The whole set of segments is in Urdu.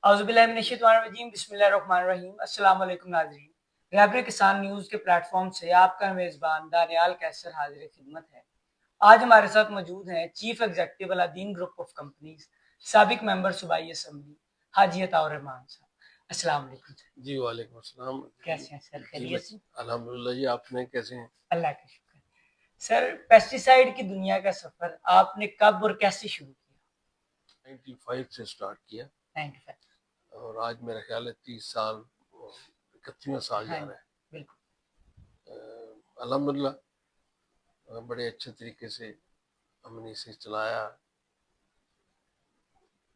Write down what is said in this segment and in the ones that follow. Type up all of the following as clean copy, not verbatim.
اعوذ باللہ من الشیطان الرجیم، بسم اللہ الرحمن الرحیم۔ السلام علیکم ناظرین، رہبر کسان نیوز کے پلیٹ فارم سے آپ کا میزبان دانیال کیسر حاضر خدمت ہے۔ آج ہمارے ساتھ موجود ہیں chief executive Aladdin group of companies, سابق ممبر صوبائی اسمبلی حاجی عطاء الرحمان صاحب۔ السلام علیکم سر۔ جی وعلیکم السلام۔ کیسے ہیں سر؟ خیریت سے؟ الحمدللہ جی، آپ نے کیسے ہیں؟ اللہ کا شکر۔ سر، پیسٹی سائیڈ کی دنیا کا سفر آپ نے کب اور کیسے شروع کیا؟ 95 سے سٹارٹ کیا 95۔ اور آج میرا خیال ہے 30 سال 31واں سال جا رہا ہے۔ بالکل۔ الحمدللہ بڑے اچھے طریقے سے ہم نے اسے چلایا،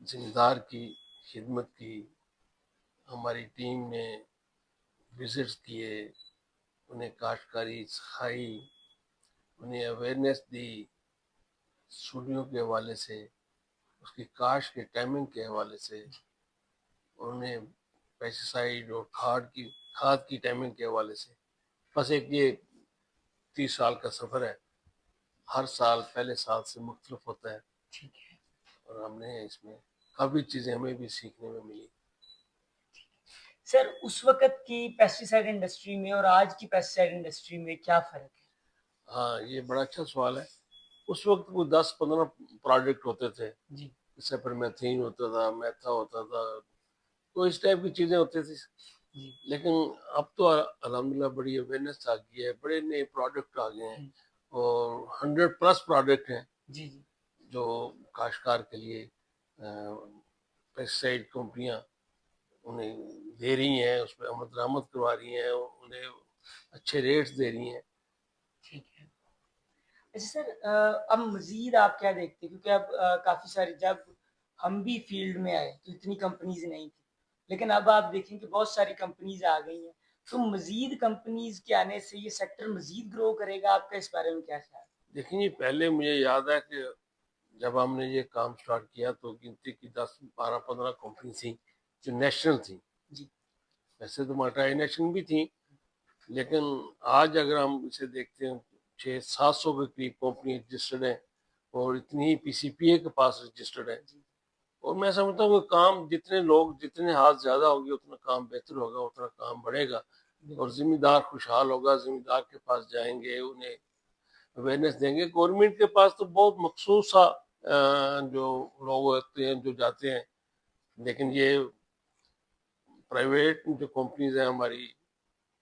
ذمہ دار کی خدمت کی، ہماری ٹیم نے وزٹس کیے، انہیں کاشتکاری سکھائی، انہیں اویئرنیس دی، سوڈیوں کے حوالے سے، اس کی کاشت کے ٹائمنگ کے حوالے سے، انہیں پیسٹیسائیڈ اور کھاد کی ٹائمنگ کے حوالے سے۔ بس ایک یہ 30 سال کا سفر ہے، ہر سال پہلے سال سے مختلف ہوتا ہے، اور ہم نے اس میں کافی چیزیں ہمیں بھی سیکھنے میں ملی۔ سر، اس وقت کی پیسٹی سائیڈ انڈسٹری میں اور آج کی پیسٹی سائیڈ انڈسٹری میں کیا فرق ہے؟ ہاں، یہ بڑا اچھا سوال ہے۔ اس وقت وہ 10-15 پروڈکٹ ہوتے تھے، جی، سپر میتھین ہوتا تھا، میتھا ہوتا تھا، تو اس ٹائپ کی چیزیں ہوتی تھی۔ لیکن اب تو الحمدللہ بڑی اویئرنیس آ گئی ہے، بڑے نئے پروڈکٹ آ گئے ہیں، اور 100+ پروڈکٹ ہیں جو کاشتکار کے لیے پیسٹیسائڈ کمپنیاں انہیں دے رہی ہیں، اس پہ آمد درآمد کروا رہی ہیں، انہیں اچھے ریٹس دے رہی ہیں۔ ٹھیک ہے۔ اچھا سر، اب مزید آپ کیا دیکھتے ہیں، کیونکہ اب کافی ساری، جب ہم بھی فیلڈ میں آئے تو اتنی کمپنیز نہیں تھی، لیکن اب آپ دیکھیں کہ بہت ساری کمپنیز آ گئی ہیں، تو مزید کمپنیز کے آنے سے یہ سیکٹر مزید گرو کرے گا؟ آپ کا اس بارے میں کیا خیال ہے؟ دیکھیں جی، پہلے مجھے یاد ہے کہ جب ہم نے یہ کام سٹارٹ کیا تو گنتی کی 10-12-15 کمپنی تھیں جو نیشنل تھیں۔ جی، ویسے تو ملٹی نیشنل بھی تھیں، لیکن آج اگر ہم اسے دیکھتے ہیں 600-700 کے قریب کمپنی رجسٹرڈ ہیں، اور اتنی ہی پی سی پی اے کے پاس رجسٹرڈ ہیں۔ اور میں سمجھتا ہوں کہ کام جتنے ہاتھ زیادہ ہوگی اتنا کام بہتر ہوگا، اتنا کام بڑھے گا، اور ذمہ دار خوشحال ہوگا، ذمہ دار کے پاس جائیں گے، انہیں اویئرنیس دیں گے۔ گورنمنٹ کے پاس تو بہت مخصوص سا جو لوگ ہوتے ہیں جو جاتے ہیں، لیکن یہ پرائیویٹ جو کمپنیز ہیں ہماری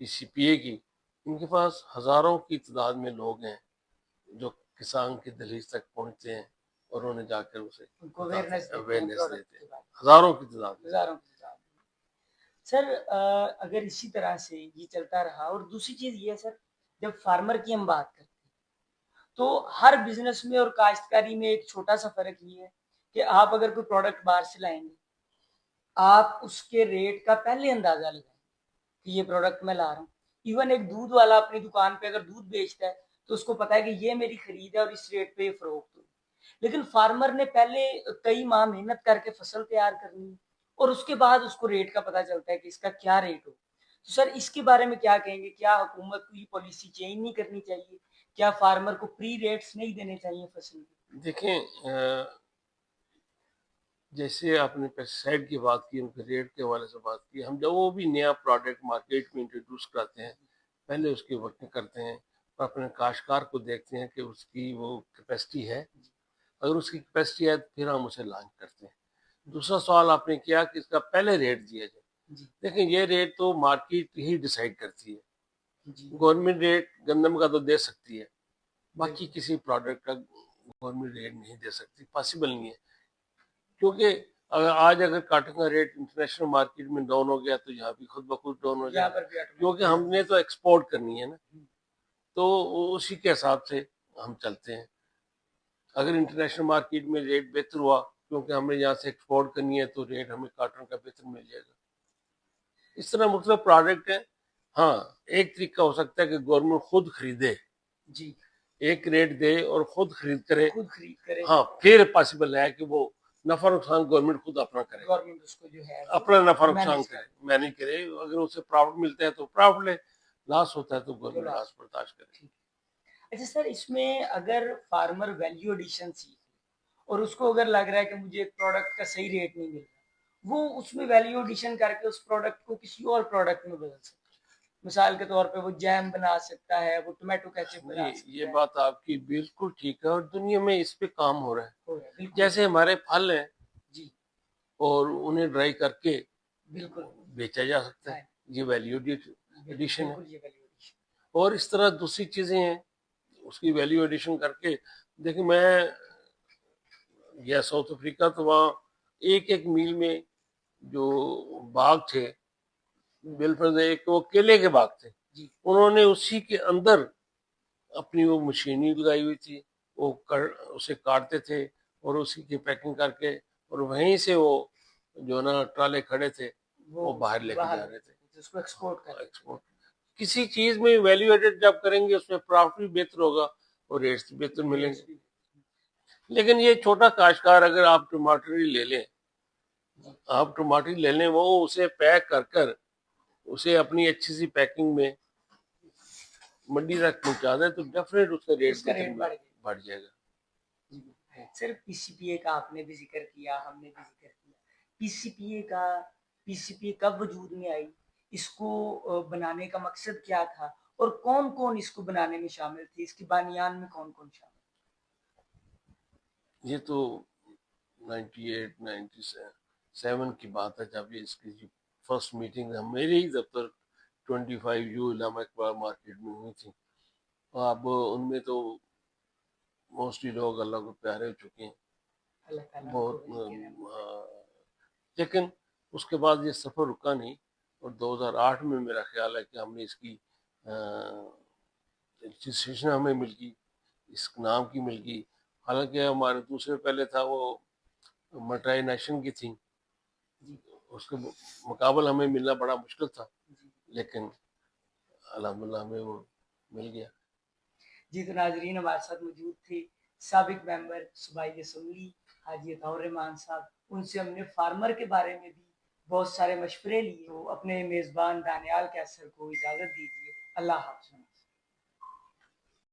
پی سی پی اے کی، ان کے پاس ہزاروں کی تعداد میں لوگ ہیں جو کسان کی دہلیز تک پہنچتے ہیں اور انہیں جا کر اسے اویئرنیس دیتے ہیں، ہزاروں کی تعداد میں۔ سر، اگر اسی طرح سے یہ چلتا رہا، اور دوسری چیز یہ ہے سر، جب فارمر کی ہم بات کرتے ہیں تو ہر بزنس میں اور کاشتکاری میں ایک چھوٹا سا فرق یہ ہے کہ آپ اگر کوئی پروڈکٹ باہر سے لائیں گے، آپ اس کے ریٹ کا پہلے اندازہ لگائیں کہ یہ پروڈکٹ میں لا رہا ہوں۔ ایون ایک دودھ والا اپنی دکان پہ اگر دودھ بیچتا ہے تو اس کو پتا ہے کہ یہ میری خرید ہے اور اس ریٹ پہ یہ فروخت ہو، لیکن فارمر نے پہلے کئی ماہ محنت کر کے فصل تیار کرنی ہے، اور اس کے بعد اس کو ریٹ کا پتا چلتا ہے کہ اس کا کیا ریٹ ہو۔ تو سر، اس کے بارے میں کیا کہیں گے؟ کیا حکومت کو یہ پالیسی چینج نہیں کرنی چاہیے؟ کیا فارمر کو پری ریٹس نہیں دینے چاہیے فصل کے؟ دیکھیں، جیسے آپ نے پیسٹیسائڈ کی بات کی، ان کے ریٹ کے حوالے سے بات کی، ہم جب وہ بھی نیا پروڈکٹ مارکیٹ میں انٹروڈیوس کرتے ہیں، پہلے اس کی ورکنگ کرتے ہیں اور اپنے کاشتکار کو دیکھتے ہیں کہ اس کی وہ کیپیسٹی ہے۔ اگر اس کی کیپیسٹی ہے تو پھر ہم اسے لانچ کرتے ہیں۔ دوسرا سوال آپ نے کیا کہ اس کا پہلے ریٹ دیا جائے۔ دیکھیں، یہ ریٹ تو مارکیٹ ہی ڈیسائیڈ کرتی ہے۔ گورنمنٹ ریٹ گندم کا تو دے سکتی ہے، باقی کسی پروڈکٹ کا گورنمنٹ ریٹ نہیں دے سکتی، پاسبل نہیں ہے، کیونکہ اگر کاٹن کا ریٹ انٹرنیشنل مارکیٹ میں ڈاؤن ہو گیا تو یہاں بھی خود بخود ڈاؤن ہو جائے گا، کیونکہ ہم نے تو ایکسپورٹ کرنی ہے نا، تو اسی کے حساب سے ہم چلتے ہیں۔ اگر انٹرنیشنل مارکیٹ میں ریٹ بہتر ہوا کیونکہ ہم نے یہاں سے ایکسپورٹ کرنی ہے تو ریٹ ہمیں کاٹن کا بہتر مل جائے گا۔ اس طرح مختلف پروڈکٹ ہیں۔ ہاں، ایک طریقہ ہو سکتا ہے کہ گورنمنٹ خود خریدے، ایک ریٹ دے اور خود خرید کرے، ہاں، پھر پاسبل ہے کہ وہ نفع نقصان گورنمنٹ خود اپنا کرے، گورنمنٹ اس کو جو ہے اپنا نفع نقصان کرے، مینیج کرے۔ اگر اسے پروفٹ ملتا ہے تو پروفٹ لے، لاس ہوتا ہے تو گورنمنٹ لاس برداشت کرے۔ اچھا سر، اس میں اگر فارمر ویلیو ایڈیشن سیکھ اور اس کو اگر لگ رہا ہے کہ مجھے ایک پروڈکٹ کا صحیح ریٹ نہیں مل رہا وہ اس میں ویلیو ایڈیشن کر کے اس پروڈکٹ کو کسی اور پروڈکٹ میں بدل سکتا ہے. مثال کے طور پہ وہ جیم بنا سکتا ہے, وہ ٹومیٹو کیچپ بنا سکتا ہے. یہ بات آپ کی بالکل ٹھیک ہے, اور دنیا میں اس پہ کام ہو رہا ہے. بالکل جیسے ہمارے پھل ہیں جی, اور انہیں ڈرائی کر کے بالکل بیچا جا سکتا ہے, یہ ویلیو ایڈیشن ہے. بالکل یہ ویلیو ایڈیشن. اور اس طرح دوسری چیزیں ہیں اس کی ویلیو ایڈیشن کر کے. دیکھیں میں گیا ساؤتھ افریقہ, تو وہاں ایک ایک میل میں جو باغ تھے, بالفرض ایک وہ کیلے کے باغ تھے, جی انہوں نے اسی کے اندر اپنی وہ مشینری لگائی ہوئی تھی, وہ اسے کاٹتے تھے اور اسی کی پیکنگ کر کے, اور وہیں سے وہ جو نا ٹرالے کھڑے تھے وہ باہر لے کے جا رہے تھے, اس کو ایکسپورٹ کر ایکسپورٹ. کسی چیز میں ویلیو ایڈڈ جب کریں گے اس میں پروفٹ بھی بہتر ہوگا اور ریٹس بہتر ملیں گے. لیکن یہ چھوٹا کاشتکار, اگر آپ ٹماٹر ہی لے لیں, آپ ٹماٹر لے لیں, وہ اسے پیک کر کر اسے اپنی اچھی سی پیکنگ میں منڈی تک پہنچا دیں تو ڈیفینیٹ اس کا ریٹ بڑھ جائے گا. سر پی سی پی اے کا آپ نے بھی ذکر کیا, ہم نے بھی ذکر کیا. پی سی پی اے کب وجود میں آئی, اس کو بنانے کا مقصد کیا تھا, اور کون کون اس کو بنانے میں شامل تھے, اس کے بانیان میں کون کون شامل تھے؟ یہ تو 98-97 کی بات ہے, جب یہ اس کی فرسٹ میٹنگ میرے ہی دفتر 25 یو علامہ اقبال مارکیٹ میں ہوئی تھی. اب ان میں تو موسٹلی لوگ اللہ کو پیارے ہو چکے ہیں بہت, لیکن اس کے بعد یہ سفر رکا نہیں, اور 2008 میں میرا خیال ہے کہ ہم نے اس کی رجسٹریشن ہمیں مل گئی, اس نام کی مل گئی. حالانکہ ہمارے دوسرے پہلے تھا وہ ملٹائی نیشن کی تھی, اس کے مقابل ہمیں ملنا بڑا مشکل تھا, لیکن الحمدللہ ہمیں وہ مل گیا. جی تو ناظرین, ہمارے ساتھ موجود تھے سابق ممبر صوبائی اسمبلی حاجی عطاء الرحمان صاحب. ان سے ہم نے فارمر کے بارے میں بھی بہت سارے مشورے لیے. اپنے میزبان دانیال کیسر کو اجازت دیجیے. اللہ حافظ.